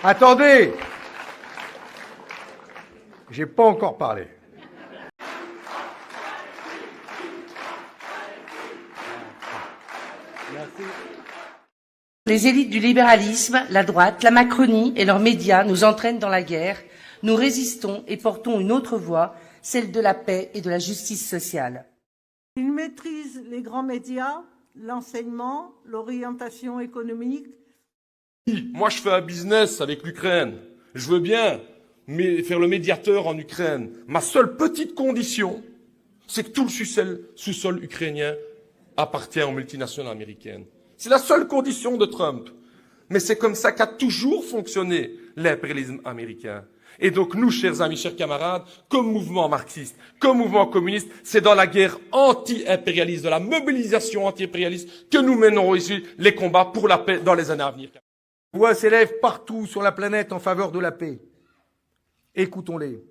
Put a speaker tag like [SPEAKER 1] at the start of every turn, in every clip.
[SPEAKER 1] Attendez, j'ai pas encore parlé.
[SPEAKER 2] Les élites du libéralisme, la droite, la Macronie et leurs médias nous entraînent dans la guerre. Nous résistons et portons une autre voie, celle de la paix et de la justice sociale.
[SPEAKER 3] Ils maîtrisent les grands médias, l'enseignement, l'orientation économique.
[SPEAKER 4] Moi, je fais un business avec l'Ukraine. Je veux bien faire le médiateur en Ukraine. Ma seule petite condition, c'est que tout le sous-sol ukrainien appartient aux multinationales américaines. C'est la seule condition de Trump. Mais c'est comme ça qu'a toujours fonctionné l'impérialisme américain. Et donc nous, chers amis, chers camarades, comme mouvement marxiste, comme mouvement communiste, c'est dans la guerre anti-impérialiste, de la mobilisation anti-impérialiste que nous mènerons ici les combats pour la paix dans les années à venir.
[SPEAKER 1] Voix s'élèvent partout sur la planète en faveur de la paix. Écoutons-les.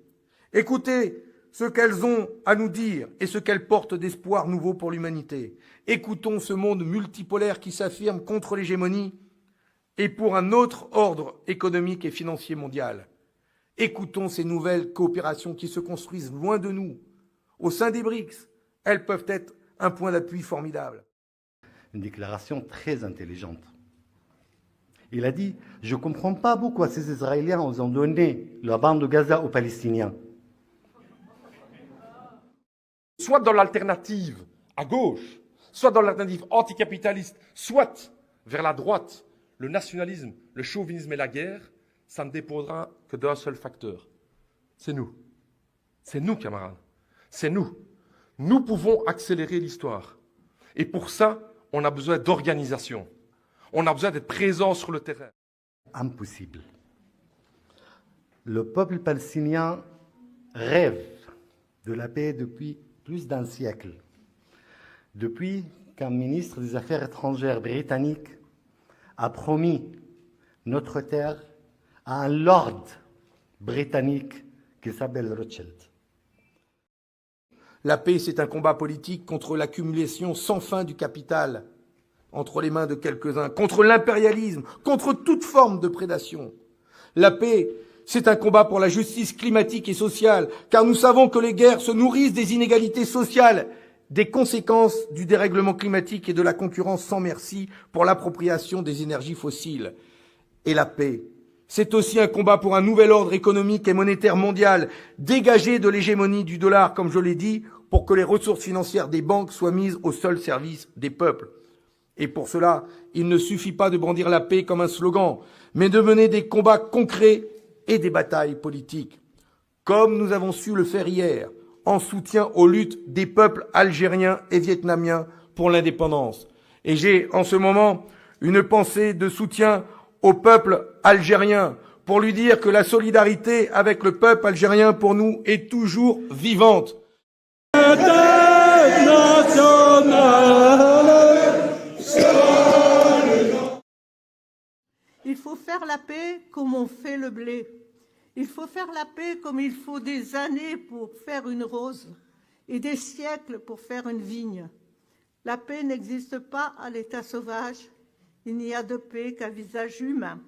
[SPEAKER 1] Écoutez ce qu'elles ont à nous dire et ce qu'elles portent d'espoir nouveau pour l'humanité. Écoutons ce monde multipolaire qui s'affirme contre l'hégémonie et pour un autre ordre économique et financier mondial. Écoutons ces nouvelles coopérations qui se construisent loin de nous. Au sein des BRICS, elles peuvent être un point d'appui formidable.
[SPEAKER 5] Une déclaration très intelligente. Il a dit « Je ne comprends pas pourquoi ces Israéliens ont donné la bande de Gaza aux Palestiniens. »
[SPEAKER 4] Soit dans l'alternative à gauche, soit dans l'alternative anticapitaliste, soit vers la droite, le nationalisme, le chauvinisme et la guerre, ça ne dépendra que d'un seul facteur. C'est nous. C'est nous, camarades. C'est nous. Nous pouvons accélérer l'histoire. Et pour ça, on a besoin d'organisation. On a besoin d'être présent sur le terrain.
[SPEAKER 5] Impossible. Le peuple palestinien rêve de la paix depuis plus d'un siècle. Depuis qu'un ministre des Affaires étrangères britannique a promis notre terre à un lord britannique qui s'appelle Rothschild.
[SPEAKER 1] La paix, c'est un combat politique contre l'accumulation sans fin du capital entre les mains de quelques-uns, contre l'impérialisme, contre toute forme de prédation. La paix, c'est un combat pour la justice climatique et sociale, car nous savons que les guerres se nourrissent des inégalités sociales, des conséquences du dérèglement climatique et de la concurrence sans merci pour l'appropriation des énergies fossiles. Et la paix, c'est aussi un combat pour un nouvel ordre économique et monétaire mondial, dégagé de l'hégémonie du dollar, comme je l'ai dit, pour que les ressources financières des banques soient mises au seul service des peuples. Et pour cela, il ne suffit pas de brandir la paix comme un slogan, mais de mener des combats concrets et des batailles politiques. Comme nous avons su le faire hier, en soutien aux luttes des peuples algériens et vietnamiens pour l'indépendance. Et j'ai en ce moment une pensée de soutien au peuple algérien pour lui dire que la solidarité avec le peuple algérien pour nous est toujours vivante.
[SPEAKER 3] Il faut faire la paix comme on fait le blé. Il faut faire la paix comme il faut des années pour faire une rose et des siècles pour faire une vigne. La paix n'existe pas à l'état sauvage. Il n'y a de paix qu'à visage humain.